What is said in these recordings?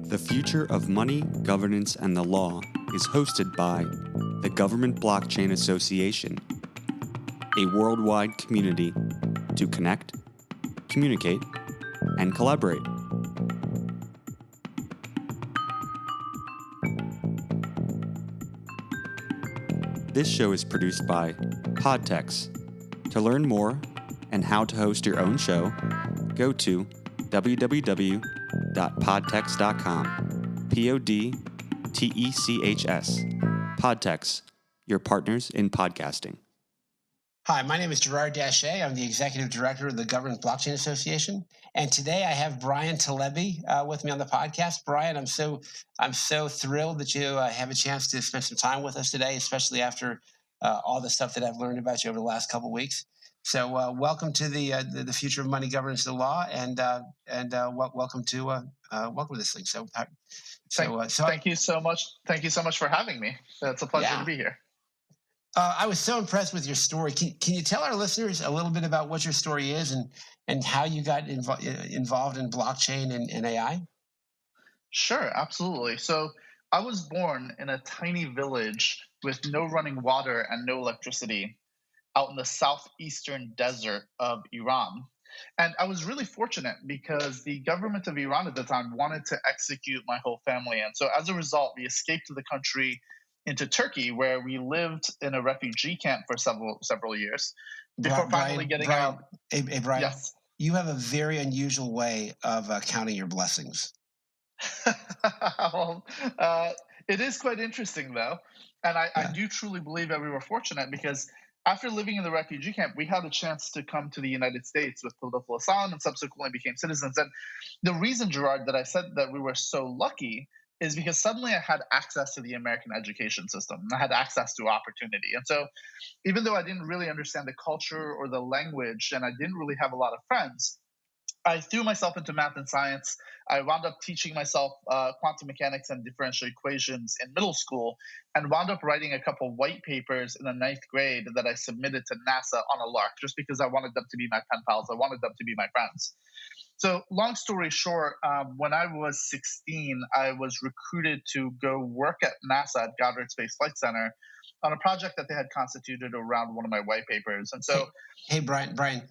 The Future of Money, Governance, and the Law is hosted by the Government Blockchain Association, a worldwide community to connect, communicate, and collaborate. This show is produced by Podtex. To learn more and how to host your own show, go to www.podtex.com. Podtechs. Podtex, your partners in podcasting. Hi, my name is Gerard Daché. I'm the Executive Director of the Government Blockchain Association. And today I have Bryan with me on the podcast. Bryan, I'm so thrilled that you have a chance to spend some time with us today, especially after all the stuff that I've learned about you over the last couple of weeks. So welcome to the Future of Money, Governance, and the Law, and welcome to this thing. Thank you so much. Thank you so much for having me. It's a pleasure to be here. I was so impressed with your story. Can you tell our listeners a little bit about what your story is and how you got involved in blockchain and AI? Sure, absolutely. So I was born in a tiny village with no running water and no electricity out in the southeastern desert of Iran. And I was really fortunate because the government of Iran at the time wanted to execute my whole family. And so as a result, we escaped to the country into Turkey, where we lived in a refugee camp for several years before finally getting out. Hey, Bryan, yes. You have a very unusual way of counting your blessings. Well, it is quite interesting, though. And I do truly believe that we were fortunate because after living in the refugee camp, we had a chance to come to the United States with political asylum and subsequently became citizens. And the reason, Gerard, that I said that we were so lucky is because suddenly I had access to the American education system. I had access to opportunity. And so even though I didn't really understand the culture or the language and I didn't really have a lot of friends, I threw myself into math and science. I wound up teaching myself quantum mechanics and differential equations in middle school and wound up writing a couple white papers in the 9th grade that I submitted to NASA on a lark just because I wanted them to be my pen pals. I wanted them to be my friends. So long story short, when I was 16, I was recruited to go work at NASA at Goddard Space Flight Center on a project that they had constituted around one of my white papers. And so, hey Bryan,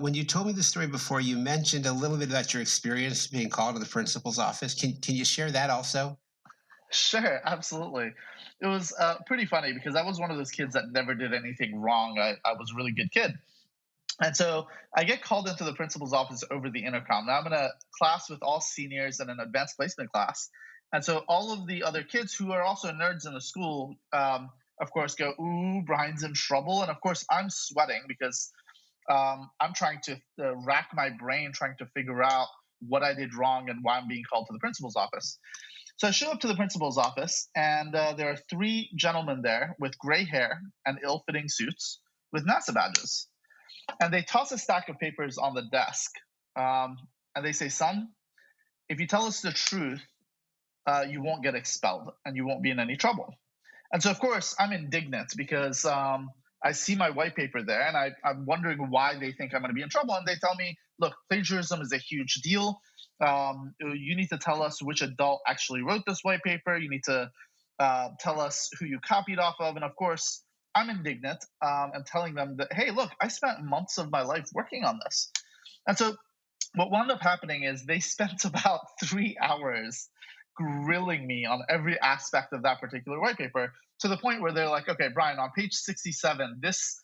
when you told me the story before, you mentioned a little bit about your experience being called to the principal's office. Can you share that also? Sure, absolutely. It was pretty funny because I was one of those kids that never did anything wrong. I was a really good kid. And so I get called into the principal's office over the intercom. Now I'm in a class with all seniors in an advanced placement class. And so all of the other kids who are also nerds in the school, of course, go, ooh, Bryan's in trouble. And of course, I'm sweating because I'm trying to rack my brain, trying to figure out what I did wrong and why I'm being called to the principal's office. So I show up to the principal's office, and there are 3 gentlemen there with gray hair and ill-fitting suits with NASA badges. And they toss a stack of papers on the desk, and they say, son, if you tell us the truth, you won't get expelled and you won't be in any trouble. And so, of course, I'm indignant because I see my white paper there, and I'm wondering why they think I'm going to be in trouble. And they tell me, look, plagiarism is a huge deal. You need to tell us which adult actually wrote this white paper. You need to tell us who you copied off of. And, of course, I'm indignant and telling them that, hey, look, I spent months of my life working on this. And so what wound up happening is they spent about 3 hours grilling me on every aspect of that particular white paper to the point where they're like, okay, Bryan, on page 67, this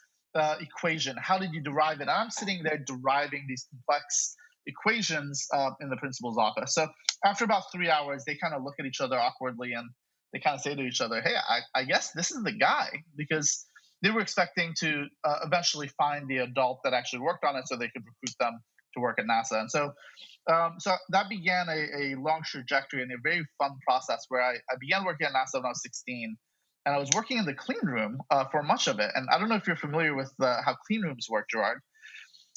equation, how did you derive it? And I'm sitting there deriving these complex equations in the principal's office. So after about 3 hours, they kind of look at each other awkwardly and they kind of say to each other, hey, I guess this is the guy, because they were expecting to eventually find the adult that actually worked on it so they could recruit them to work at NASA. And so that began a long trajectory and a very fun process where I began working at NASA when I was 16. And I was working in the clean room for much of it. And I don't know if you're familiar with how clean rooms work, Gerard.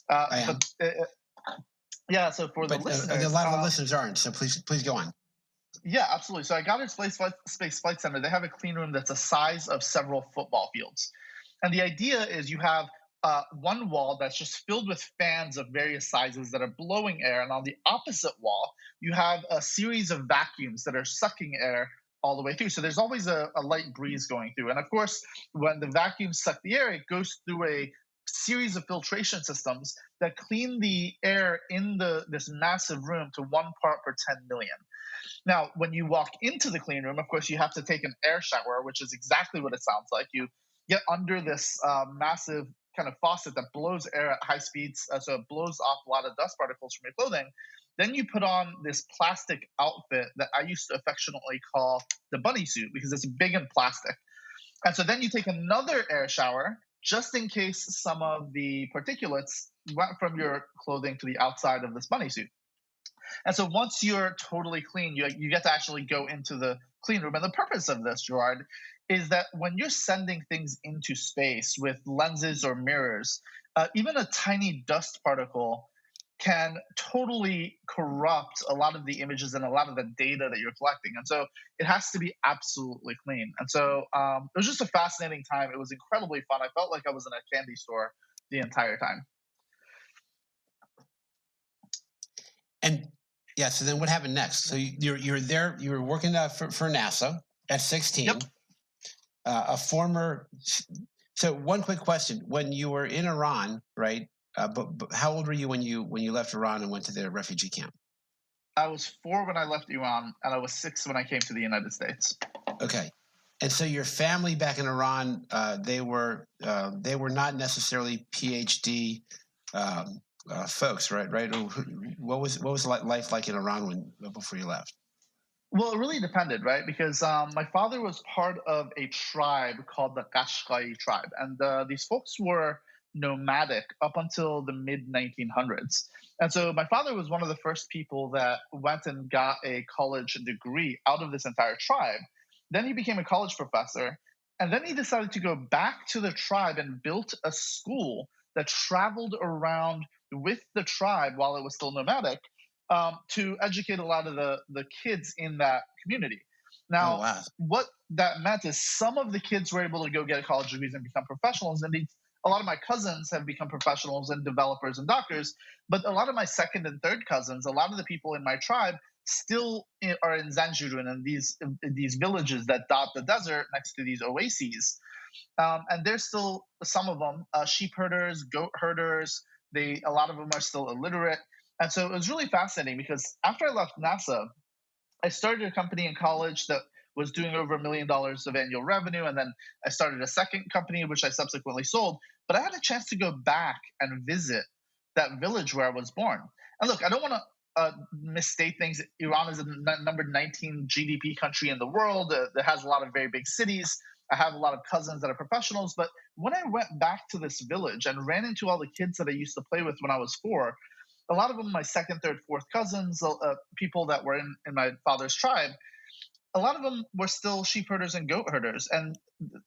I am. Yeah, so for the listeners. A lot of the listeners aren't, so please go on. Yeah, absolutely. So at Goddard Space Flight Center, they have a clean room that's the size of several football fields. And the idea is you have one wall that's just filled with fans of various sizes that are blowing air, and on the opposite wall, you have a series of vacuums that are sucking air all the way through. So there's always a light breeze going through. And of course, when the vacuums suck the air, it goes through a series of filtration systems that clean the air in this massive room to 1 part per 10 million. Now, when you walk into the clean room, of course, you have to take an air shower, which is exactly what it sounds like. You get under this massive kind of faucet that blows air at high speeds, so it blows off a lot of dust particles from your clothing. Then you put on this plastic outfit that I used to affectionately call the bunny suit because it's big and plastic. And so then you take another air shower just in case some of the particulates went from your clothing to the outside of this bunny suit. And so once you're totally clean, you get to actually go into the clean room. And the purpose of this, Gerard, is that when you're sending things into space with lenses or mirrors, even a tiny dust particle can totally corrupt a lot of the images and a lot of the data that you're collecting. And so it has to be absolutely clean. And so it was just a fascinating time. It was incredibly fun. I felt like I was in a candy store the entire time. And yeah, so then what happened next? So you're there, you were working for NASA at 16. Yep. So one quick question: when you were in Iran, right? But how old were you when you left Iran and went to the refugee camp? I was 4 when I left Iran, and I was 6 when I came to the United States. Okay, and so your family back in Iran, they were not necessarily PhD folks, right? Right? What was life like in Iran before you left? Well, it really depended, right? Because my father was part of a tribe called the Qashqai tribe, and these folks were nomadic up until the mid 1900s. And so my father was one of the first people that went and got a college degree out of this entire tribe. Then he became a college professor, and then he decided to go back to the tribe and built a school that traveled around with the tribe while it was still nomadic to educate a lot of the kids in that community. Now, what that meant is some of the kids were able to go get college degrees and become professionals. And a lot of my cousins have become professionals and developers and doctors. But a lot of my second and third cousins, a lot of the people in my tribe still are in Zanjurun and these villages that dot the desert next to these oases. And there's still some of them sheep herders, goat herders. A lot of them are still illiterate. And so it was really fascinating because after I left NASA, I started a company in college that was doing over $1 million of annual revenue. And then I started a second company, which I subsequently sold. But I had a chance to go back and visit that village where I was born. And look, I don't want to misstate things. Iran is the number 19 GDP country in the world. That has a lot of very big cities. I have a lot of cousins that are professionals. But when I went back to this village and ran into all the kids that I used to play with when I was 4, a lot of them, my second, third, fourth cousins, people that were in my father's tribe, a lot of them were still sheep herders and goat herders. And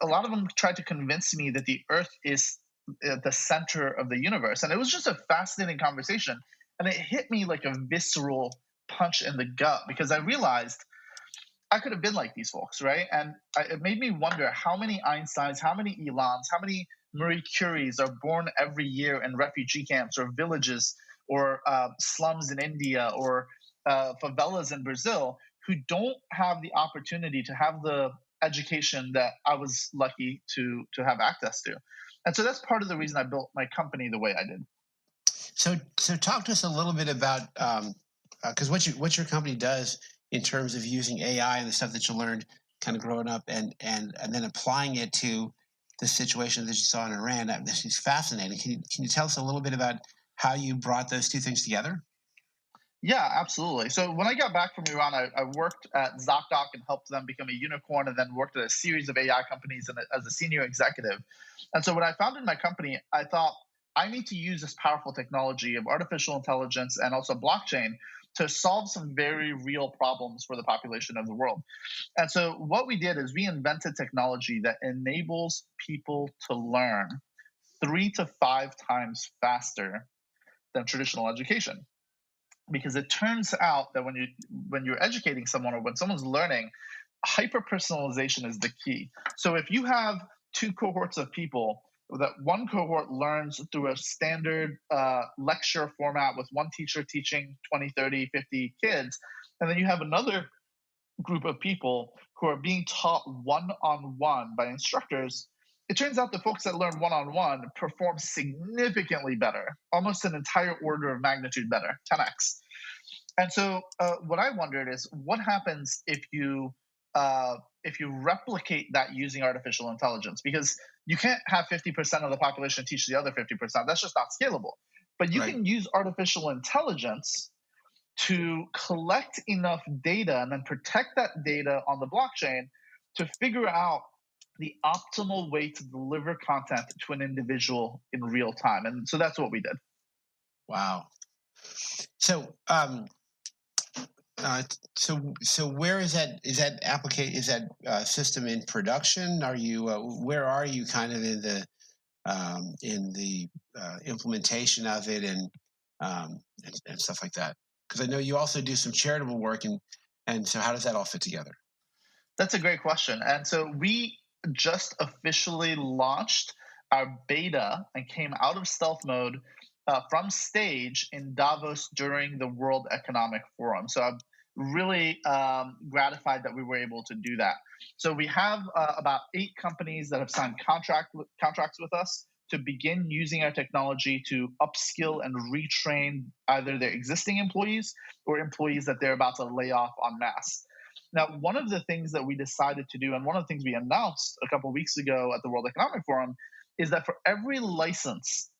a lot of them tried to convince me that the earth is the center of the universe. And it was just a fascinating conversation. And it hit me like a visceral punch in the gut because I realized I could have been like these folks, right? And it made me wonder how many Einsteins, how many Elons, how many Marie Curies are born every year in refugee camps or villages or slums in India or favelas in Brazil who don't have the opportunity to have the education that I was lucky to have access to. And so that's part of the reason I built my company the way I did. So talk to us a little bit about because what your company does in terms of using AI and the stuff that you learned kind of growing up and then applying it to the situation that you saw in Iran. This is fascinating. Can you tell us a little bit about how you brought those two things together? Yeah, absolutely. So when I got back from Iran, I worked at ZocDoc and helped them become a unicorn, and then worked at a series of AI companies as a senior executive. And so when I founded my company, I thought I need to use this powerful technology of artificial intelligence and also blockchain to solve some very real problems for the population of the world. And so what we did is we invented technology that enables people to learn 3 to 5 times faster than traditional education. Because it turns out that when you're educating someone or when someone's learning, hyper-personalization is the key. So if you have 2 cohorts of people that one cohort learns through a standard lecture format with one teacher teaching 20, 30, 50 kids. And then you have another group of people who are being taught one-on-one by instructors. It turns out the folks that learn one-on-one perform significantly better, almost an entire order of magnitude better, 10x. And so what I wondered is what happens if you replicate that using artificial intelligence? Because you can't have 50% of the population teach the other 50%. That's just not scalable. But you Right. can use artificial intelligence to collect enough data and then protect that data on the blockchain to figure out the optimal way to deliver content to an individual in real time. And so that's what we did. Wow. So, so where is that? Is that application? Is that system in production? Are you? Where are you kind of in the implementation of it and stuff like that? Because I know you also do some charitable work, and so how does that all fit together? That's a great question. And so we just officially launched our beta and came out of stealth mode from stage in Davos during the World Economic Forum. So I'm really gratified that we were able to do that. So we have about 8 companies that have signed contracts with us to begin using our technology to upskill and retrain either their existing employees or employees that they're about to lay off en masse. Now, one of the things that we decided to do, and one of the things we announced a couple of weeks ago at the World Economic Forum, is that for every license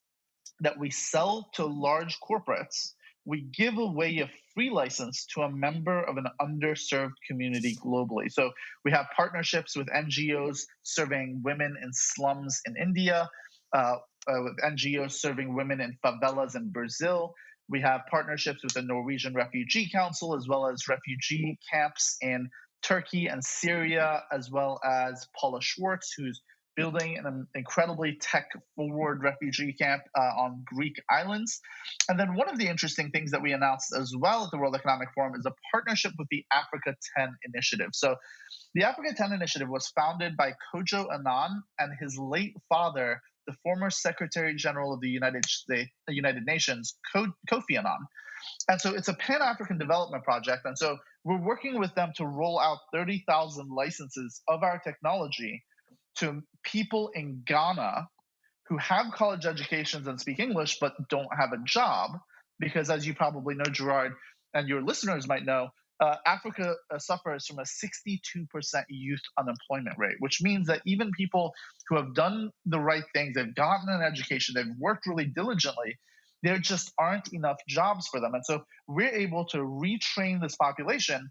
that we sell to large corporates, we give away a free license to a member of an underserved community globally. So we have partnerships with NGOs serving women in slums in India, with NGOs serving women in favelas in Brazil. We have partnerships with the Norwegian Refugee Council, as well as refugee camps in Turkey and Syria, as well as Paula Schwartz, who's building an incredibly tech-forward refugee camp on Greek islands. And then one of the interesting things that we announced as well at the World Economic Forum is a partnership with the Africa 10 Initiative. So the Africa 10 Initiative was founded by Kojo Annan and his late father, the former Secretary General of the United Nations, Kofi Annan. And so it's a Pan-African development project. And so we're working with them to roll out 30,000 licenses of our technology to people in Ghana who have college educations and speak English but don't have a job. Because as you probably know, Gerard, and your listeners might know, Africa suffers from a 62% youth unemployment rate, which means that even people who have done the right things, they've gotten an education, they've worked really diligently, there just aren't enough jobs for them. And so we're able to retrain this population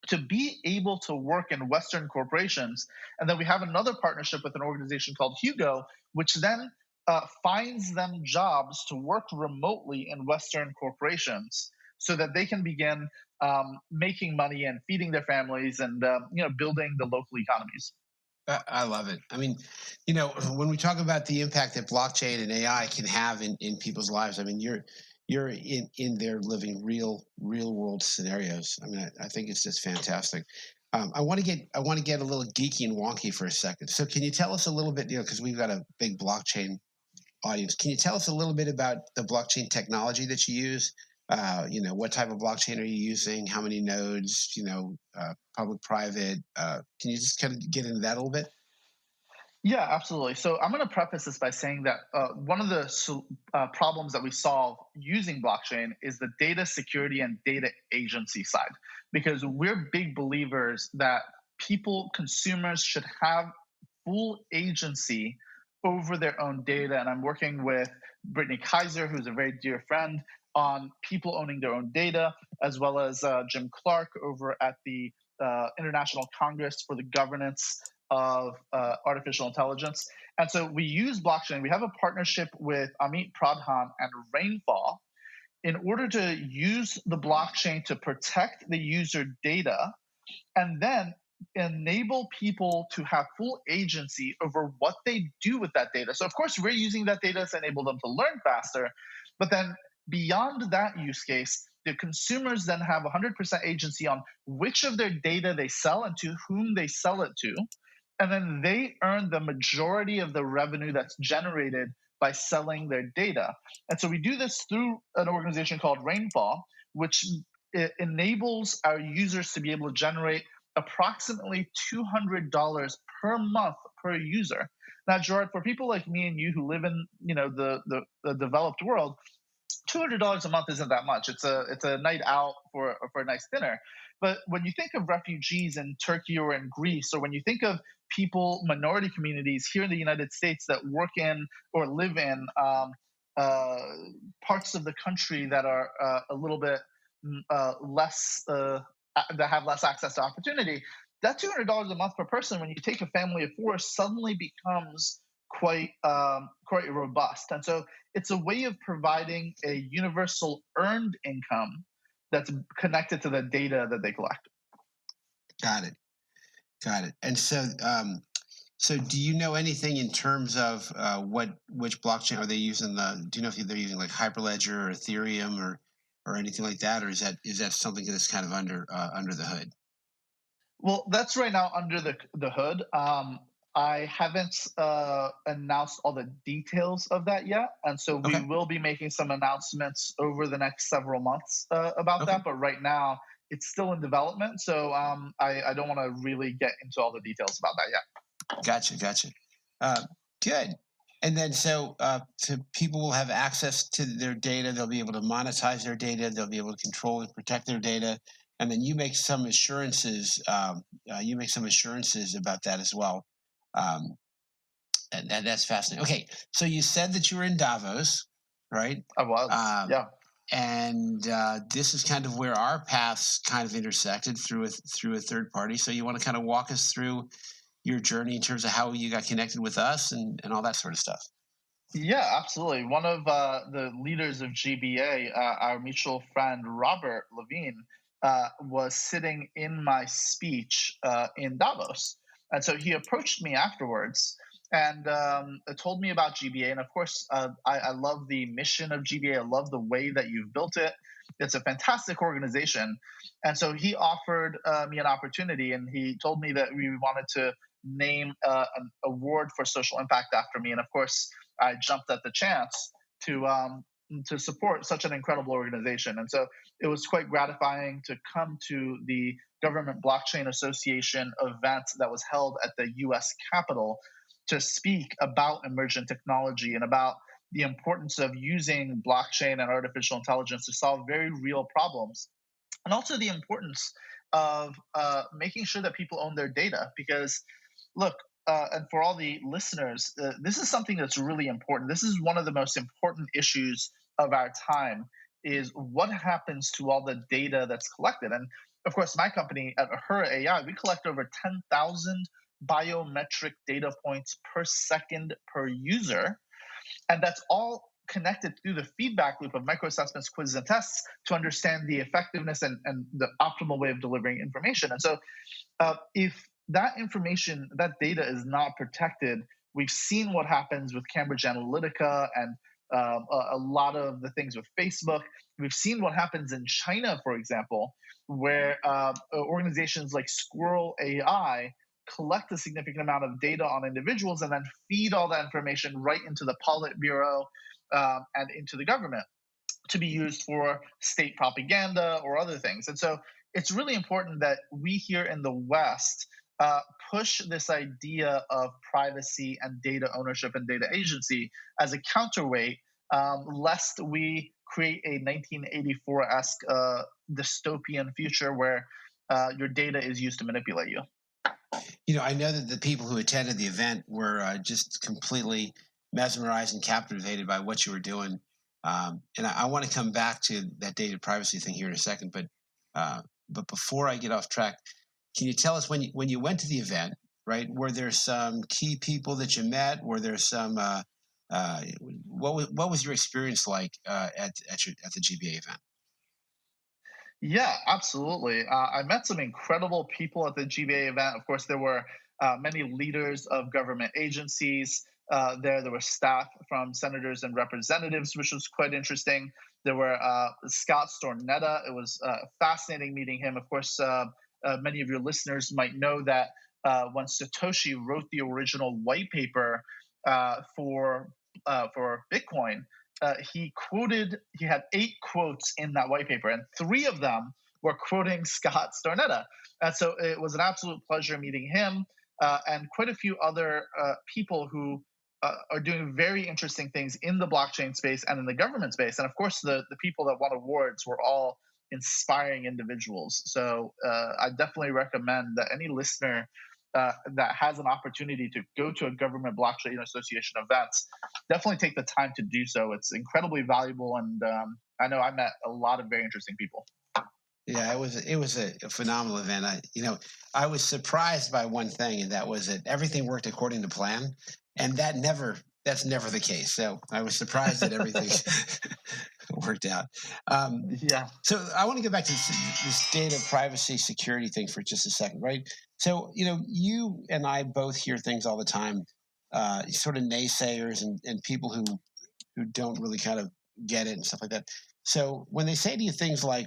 to be able to work in Western corporations. And then we have another partnership with an organization called Hugo, which then finds them jobs to work remotely in Western corporations so that they can begin making money and feeding their families and building the local economies. I love it. I mean, when we talk about the impact that blockchain and AI can have in people's lives, I mean, you're in there living real world scenarios. I mean, I think it's just fantastic. I want to get a little geeky and wonky for a second. So can you tell us a little bit, because we've got a big blockchain audience. Can you tell us a little bit about the blockchain technology that you use? What type of blockchain are you using? How many nodes? Public, private. Can you just kind of get into that a little bit? Yeah, absolutely. So I'm going to preface this by saying that one of the problems that we solve using blockchain is the data security and data agency side, because we're big believers that consumers should have full agency over their own data. And I'm working with Brittany Kaiser, who's a very dear friend, on people owning their own data, as well as Jim Clark over at the International Congress for the Governance of Artificial Intelligence. And so we use blockchain. We have a partnership with Amit Pradhan and Rainfall in order to use the blockchain to protect the user data and then enable people to have full agency over what they do with that data. So of course, we're using that data to enable them to learn faster, but then beyond that use case, the consumers then have 100% agency on which of their data they sell and to whom they sell it to, and then they earn the majority of the revenue that's generated by selling their data. And so we do this through an organization called Rainfall, which enables our users to be able to generate approximately $200 per month per user. Now, Gerard, for people like me and you who live in the developed world, $200 a month isn't that much. It's a night out for a nice dinner. But when you think of refugees in Turkey or in Greece, or when you think of people, minority communities here in the United States that work in or live in uh, parts of the country that are a little bit less that have less access to opportunity, that $200 a month per person, when you take a family of four, suddenly becomes quite robust. And so it's a way of providing a universal earned income that's connected to the data that they collect. Got it. Got it. And so do you know anything in terms of which blockchain are they using? Do you know if they're using like Hyperledger or Ethereum or anything like that, or is that something that's kind of under the hood? Well, that's right now under the hood. I haven't announced all the details of that yet, and so we Okay. will be making some announcements over the next several months about Okay. that. But right now, it's still in development, so I don't want to really get into all the details about that yet. Gotcha. Good. And then so people will have access to their data. They'll be able to monetize their data. They'll be able to control and protect their data. And then you make some assurances. About that as well. Um, and that's fascinating. Okay, so you said that you were in Davos, right? I was, yeah. And this is kind of where our paths kind of intersected through a third party. So you want to kind of walk us through your journey in terms of how you got connected with us and all that sort of stuff. Yeah, absolutely. One of the leaders of GBA, our mutual friend Robert Levine, was sitting in my speech in Davos. And so he approached me afterwards and told me about GBA. And of course, I love the mission of GBA. I love the way that you've built it. It's a fantastic organization. And so he offered me an opportunity, and he told me that we wanted to name an award for social impact after me. And of course, I jumped at the chance to support such an incredible organization. And so it was quite gratifying to come to the Government Blockchain Association event that was held at the U.S. Capitol to speak about emergent technology and about the importance of using blockchain and artificial intelligence to solve very real problems, and also the importance of making sure that people own their data. Because, look, and for all the listeners, this is something that's really important. This is one of the most important issues of our time, is what happens to all the data that's collected. And of course, my company at Ahura AI, we collect over 10,000 biometric data points per second per user. And that's all connected through the feedback loop of microassessments, quizzes, and tests to understand the effectiveness and the optimal way of delivering information. And so if that information, that data is not protected, we've seen what happens with Cambridge Analytica and a lot of the things with Facebook. We've seen what happens in China, for example, where organizations like Squirrel AI collect a significant amount of data on individuals and then feed all that information right into the Politburo and into the government to be used for state propaganda or other things. And so it's really important that we here in the West push this idea of privacy and data ownership and data agency as a counterweight, lest we create a 1984-esque dystopian future where your data is used to manipulate you. I know that the people who attended the event were just completely mesmerized and captivated by what you were doing. And I want to come back to that data privacy thing here in a second. But before I get off track, can you tell us when you went to the event, right? Were there some key people that you met? Were there some what was your experience like at the GBA event? Yeah, absolutely. I met some incredible people at the GBA event. Of course, there were many leaders of government agencies there. There were staff from senators and representatives, which was quite interesting. There were Scott Stornetta. It was fascinating meeting him. Of course, many of your listeners might know that when Satoshi wrote the original white paper for Bitcoin. He had 8 quotes in that white paper, and 3 of them were quoting Scott Stornetta. And so it was an absolute pleasure meeting him and quite a few other people who are doing very interesting things in the blockchain space and in the government space. And of course, the people that won awards were all inspiring individuals. So I definitely recommend that any listener that has an opportunity to go to a government blockchain association events, definitely take the time to do so. It's incredibly valuable, and I know I met a lot of very interesting people. Yeah, it was a phenomenal event. I was surprised by one thing, and that was that everything worked according to plan, and that's never the case. So I was surprised that everything worked out. Yeah. So I want to go back to this data privacy security thing for just a second, right? So you and I both hear things all the time, sort of naysayers and people who don't really kind of get it and stuff like that. So when they say to you things like,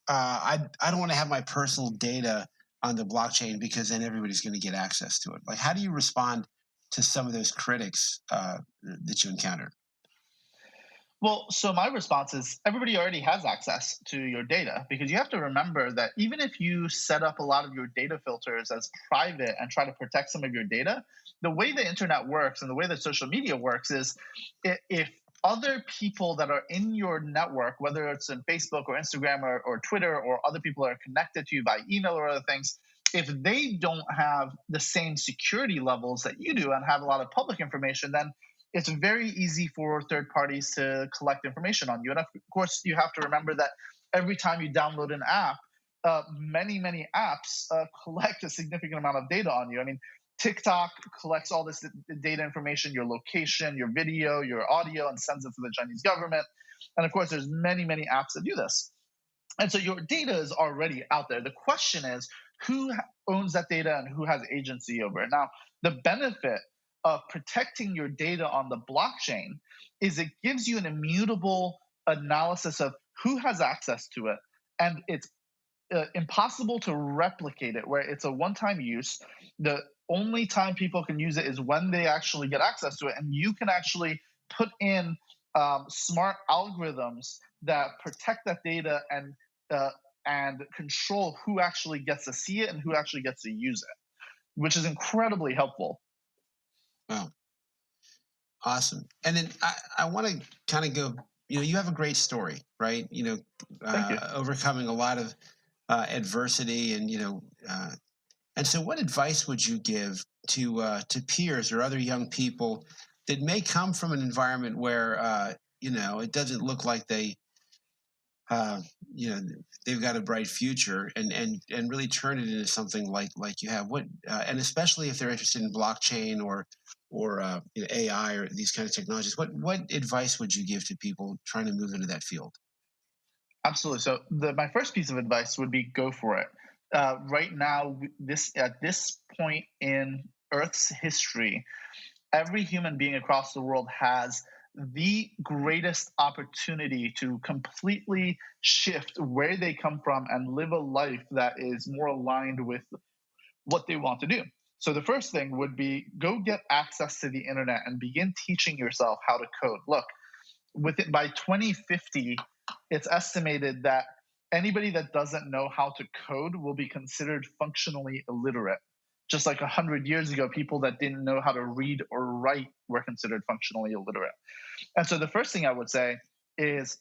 I don't want to have my personal data on the blockchain because then everybody's going to get access to it. Like, how do you respond to some of those critics that you encounter? Well, so my response is everybody already has access to your data, because you have to remember that even if you set up a lot of your data filters as private and try to protect some of your data, the way the internet works and the way that social media works is if other people that are in your network, whether it's in Facebook or Instagram or Twitter, or other people that are connected to you by email or other things, if they don't have the same security levels that you do and have a lot of public information, then it's very easy for third parties to collect information on you. And of course, you have to remember that every time you download an app, many apps collect a significant amount of data on you. I mean, TikTok collects all this data information, your location, your video, your audio, and sends it to the Chinese government. And of course, there's many apps that do this. And so your data is already out there. The question is, who owns that data and who has agency over it? Now, the benefit of protecting your data on the blockchain is it gives you an immutable analysis of who has access to it, and it's impossible to replicate it, where it's a one-time use. The only time people can use it is when they actually get access to it, and you can actually put in smart algorithms that protect that data and control who actually gets to see it and who actually gets to use it, which is incredibly helpful. Wow. Awesome. And then I want to kind of go, you have a great story, right? Thank you. Overcoming a lot of adversity and so what advice would you give to peers or other young people that may come from an environment where, it doesn't look like they, they've got a bright future and really turn it into something like you have. And especially if they're interested in blockchain or AI or these kind of technologies, what advice would you give to people trying to move into that field? Absolutely. So my first piece of advice would be go for it. Right now, at this point in Earth's history, every human being across the world has the greatest opportunity to completely shift where they come from and live a life that is more aligned with what they want to do. So the first thing would be go get access to the internet and begin teaching yourself how to code. Look, by 2050, it's estimated that anybody that doesn't know how to code will be considered functionally illiterate. Just like 100 years ago, people that didn't know how to read or write were considered functionally illiterate. And so the first thing I would say is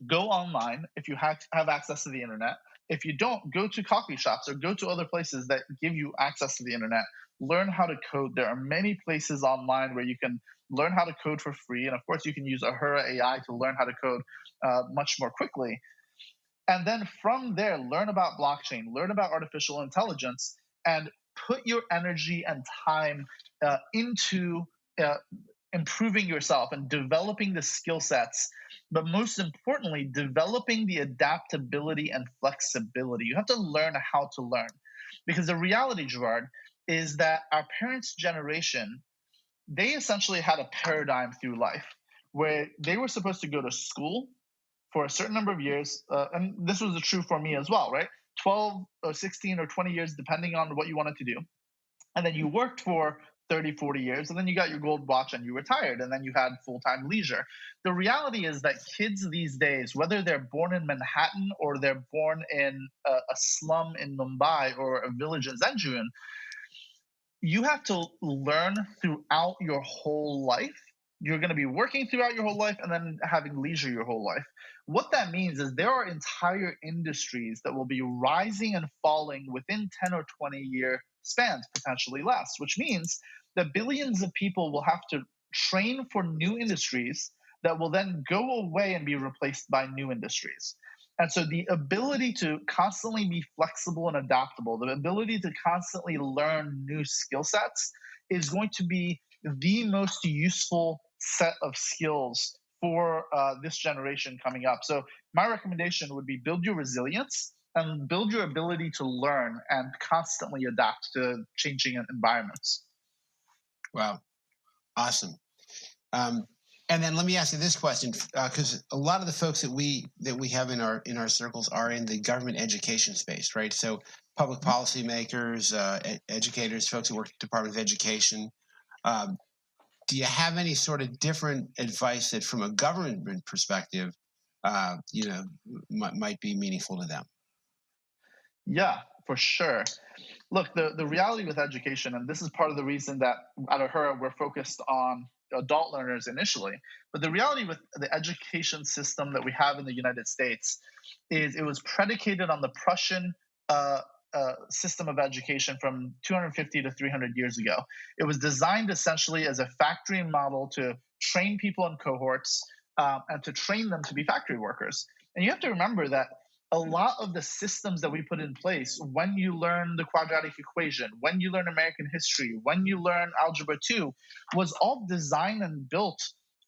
go online if you have access to the internet. If you don't, go to coffee shops or go to other places that give you access to the internet. Learn how to code. There are many places online where you can learn how to code for free. And of course, you can use Ahura AI to learn how to code much more quickly. And then from there, learn about blockchain, learn about artificial intelligence, and put your energy and time into improving yourself and developing the skill sets, but most importantly, developing the adaptability and flexibility. You have to learn how to learn, because the reality, Gerard, is that our parents' generation, they essentially had a paradigm through life where they were supposed to go to school for a certain number of years, and this was true for me as well, right? 12 or 16 or 20 years, depending on what you wanted to do. And then you worked for 30, 40 years, and then you got your gold watch and you retired, and then you had full-time leisure. The reality is that kids these days, whether they're born in Manhattan or they're born in a slum in Mumbai or a village in Zanjun, you have to learn throughout your whole life. You're going to be working throughout your whole life and then having leisure your whole life. What that means is there are entire industries that will be rising and falling within 10 or 20-year spans, potentially less, which means that billions of people will have to train for new industries that will then go away and be replaced by new industries. And so the ability to constantly be flexible and adaptable, the ability to constantly learn new skill sets is going to be the most useful set of skills for this generation coming up. So my recommendation would be build your resilience and build your ability to learn and constantly adapt to changing environments. Wow. Awesome. And then let me ask you this question, because a lot of the folks that we have in our circles are in the government education space, right? So public policy makers, educators, folks who work at the Department of Education. Do you have any sort of different advice that, from a government perspective, might be meaningful to them? Yeah, for sure. Look, the reality with education, and this is part of the reason that at Ahura we're focused on adult learners initially, but the reality with the education system that we have in the United States is it was predicated on the Prussian system of education from 250 to 300 years ago. It was designed essentially as a factory model to train people in cohorts and to train them to be factory workers. And you have to remember that a lot of the systems that we put in place, when you learn the quadratic equation, when you learn American history, when you learn Algebra 2, was all designed and built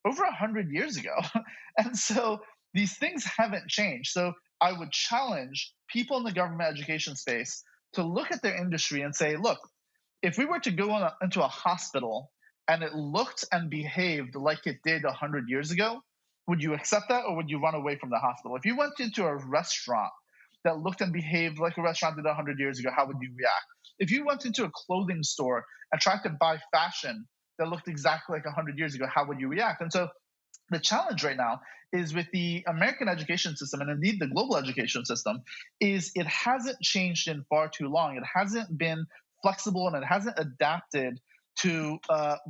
over 100 years ago. And so these things haven't changed. So I would challenge people in the government education space to look at their industry and say, look, if we were to go into a hospital and it looked and behaved like it did 100 years ago, would you accept that or would you run away from the hospital? If you went into a restaurant that looked and behaved like a restaurant did 100 years ago, how would you react? If you went into a clothing store and tried to buy fashion that looked exactly like 100 years ago, how would you react? And so the challenge right now is with the American education system and indeed the global education system is it hasn't changed in far too long. It hasn't been flexible and it hasn't adapted to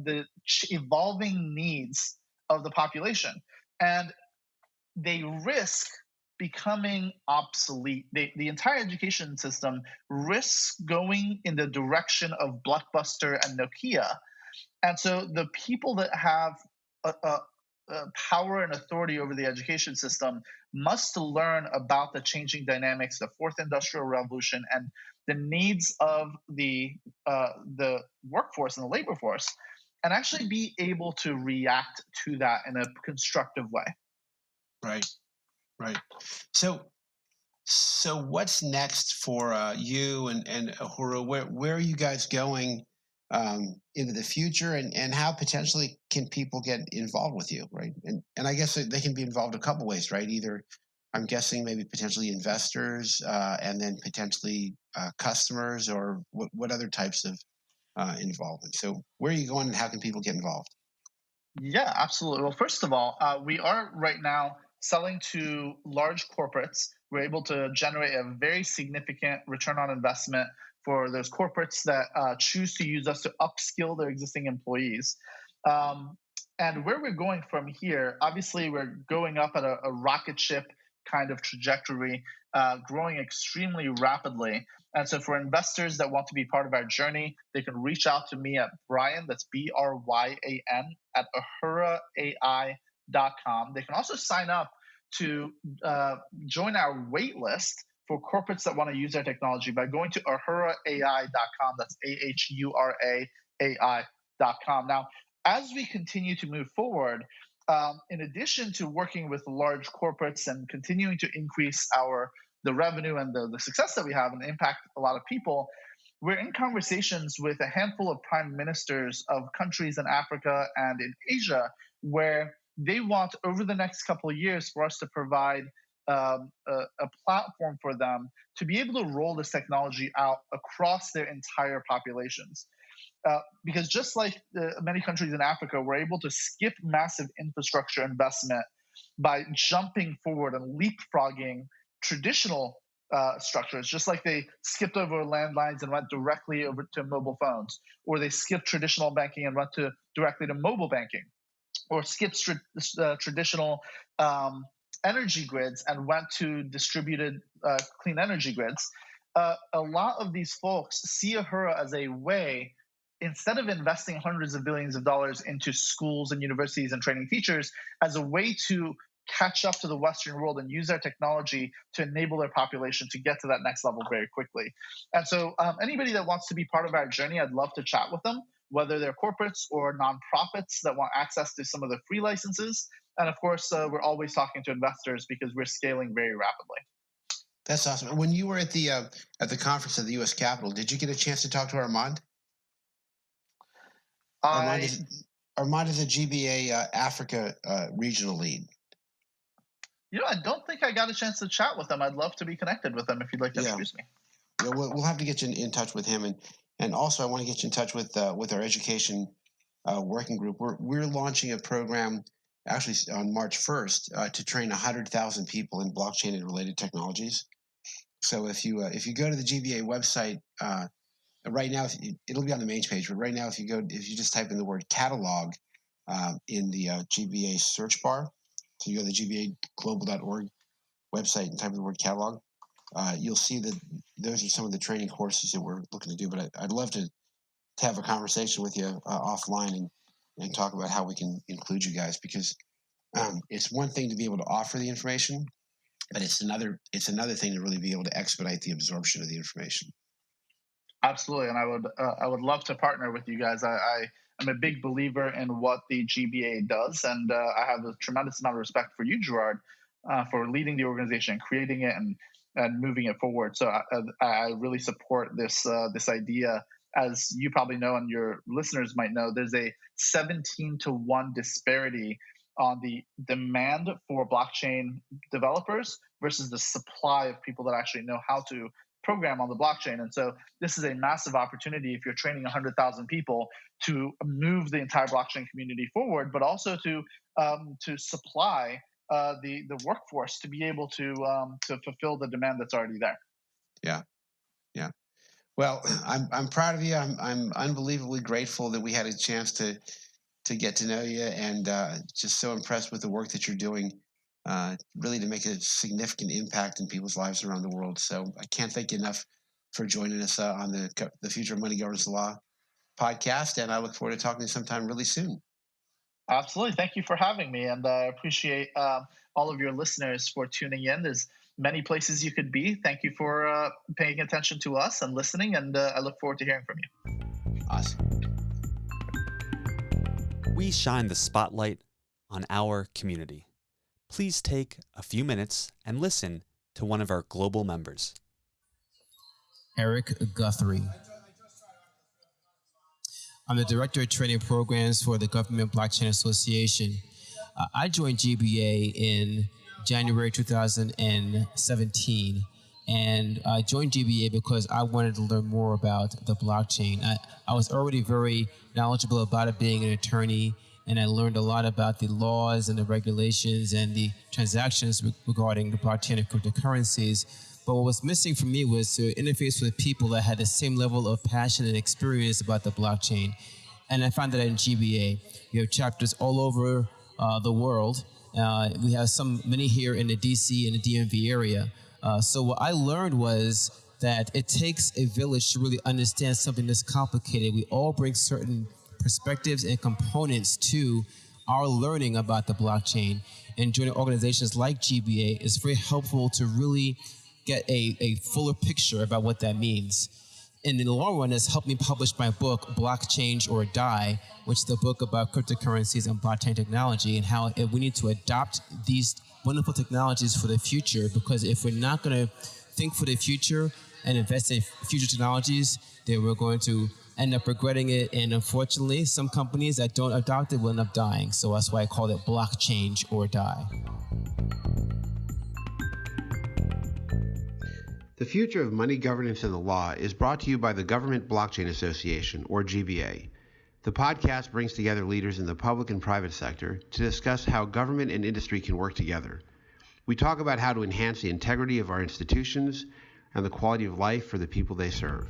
the evolving needs of the population. And they risk becoming obsolete. The entire education system risks going in the direction of Blockbuster and Nokia. And so the people that have power and authority over the education system must learn about the changing dynamics, the fourth industrial revolution, and the needs of the workforce and the labor force, and actually be able to react to that in a constructive way. Right. So what's next for you and Ahura? Where are you guys going into the future, and how potentially can people get involved with you, right? And I guess they can be involved a couple ways, right? Either, I'm guessing, maybe potentially investors, and then potentially customers, or what other types of involvement. So where are you going and how can people get involved? Yeah, absolutely. Well, first of all, we are right now selling to large corporates. We're able to generate a very significant return on investment for those corporates that choose to use us to upskill their existing employees. And where we're going from here, obviously, we're going up at a rocket ship kind of trajectory, growing extremely rapidly. And so for investors that want to be part of our journey, they can reach out to me at Bryan, that's Bryan, at ahuraai.com. They can also sign up to join our wait list for corporates that want to use our technology by going to ahuraai.com. That's ahuraai.com. Now, as we continue to move forward, in addition to working with large corporates and continuing to increase the revenue and the success that we have and impact a lot of people, we're in conversations with a handful of prime ministers of countries in Africa and in Asia where they want, over the next couple of years, for us to provide a platform for them to be able to roll this technology out across their entire populations. because just like many countries in Africa, we're able to skip massive infrastructure investment by jumping forward and leapfrogging traditional structures, just like they skipped over landlines and went directly over to mobile phones, or they skipped traditional banking and went directly to mobile banking, or skipped traditional energy grids and went to distributed clean energy grids. A lot of these folks see Uhura as a way, instead of investing hundreds of billions of dollars into schools and universities and training teachers, as a way to catch up to the Western world and use their technology to enable their population to get to that next level very quickly. And so anybody that wants to be part of our journey, I'd love to chat with them, whether they're corporates or nonprofits that want access to some of the free licenses. And of course, we're always talking to investors because we're scaling very rapidly. That's awesome. When you were at the conference at the U.S. Capitol, did you get a chance to talk to Armand? Armand is the GBA Africa regional lead. I don't think I got a chance to chat with him. I'd love to be connected with him if you'd like to introduce me. Yeah, we'll have to get you in touch with him, and also I want to get you in touch with our education working group. We're launching a program actually on March 1st to train 100,000 people in blockchain and related technologies. So if you go to the GBA website right now, it'll be on the main page. But right now, if you just type in the word catalog in the GBA search bar, so you go to the GBAglobal.org website and type in the word catalog, you'll see that those are some of the training courses that we're looking to do. But I'd love to have a conversation with you offline and talk about how we can include you guys, because it's one thing to be able to offer the information, but it's another thing to really be able to expedite the absorption of the information. Absolutely, and I would love to partner with you guys. I'm a big believer in what the GBA does, and I have a tremendous amount of respect for you, Gerard, for leading the organization, creating it, and moving it forward. So I really support this idea. As you probably know, and your listeners might know, there's a 17-to-1 disparity on the demand for blockchain developers versus the supply of people that actually know how to program on the blockchain. And so this is a massive opportunity if you're training 100,000 people to move the entire blockchain community forward, but also to supply the workforce to be able to fulfill the demand that's already there. Yeah. Well, I'm proud of you. I'm unbelievably grateful that we had a chance to get to know you, and just so impressed with the work that you're doing, really to make a significant impact in people's lives around the world. So I can't thank you enough for joining us on the Future of Money Governance Law podcast, and I look forward to talking to you sometime really soon. Absolutely. Thank you for having me, and I appreciate all of your listeners for tuning in. There's many places you could be. Thank you for paying attention to us and listening, and I look forward to hearing from you. Awesome. We shine the spotlight on our community. Please take a few minutes and listen to one of our global members. Eric Guthrie. I'm the Director of Training Programs for the Government Blockchain Association. I joined GBA in January 2017, and I joined GBA because I wanted to learn more about the blockchain. I was already very knowledgeable about it, being an attorney, and I learned a lot about the laws and the regulations and the transactions regarding the blockchain and cryptocurrencies. But what was missing for me was to interface with people that had the same level of passion and experience about the blockchain. And I found that in GBA. You have chapters all over the world. We have many here in the DC and the DMV area. So what I learned was that it takes a village to really understand something that's complicated. We all bring certain perspectives and components to our learning about the blockchain. And joining organizations like GBA is very helpful to really get a fuller picture about what that means. And in the long run, it's helped me publish my book, Blockchain or Die, which is a book about cryptocurrencies and blockchain technology and how we need to adopt these wonderful technologies for the future, because if we're not going to think for the future and invest in future technologies, then we're going to end up regretting it. And unfortunately, some companies that don't adopt it will end up dying. So that's why I call it Blockchain or Die. The Future of Money Governance and the Law is brought to you by the Government Blockchain Association, or GBA. The podcast brings together leaders in the public and private sector to discuss how government and industry can work together. We talk about how to enhance the integrity of our institutions and the quality of life for the people they serve.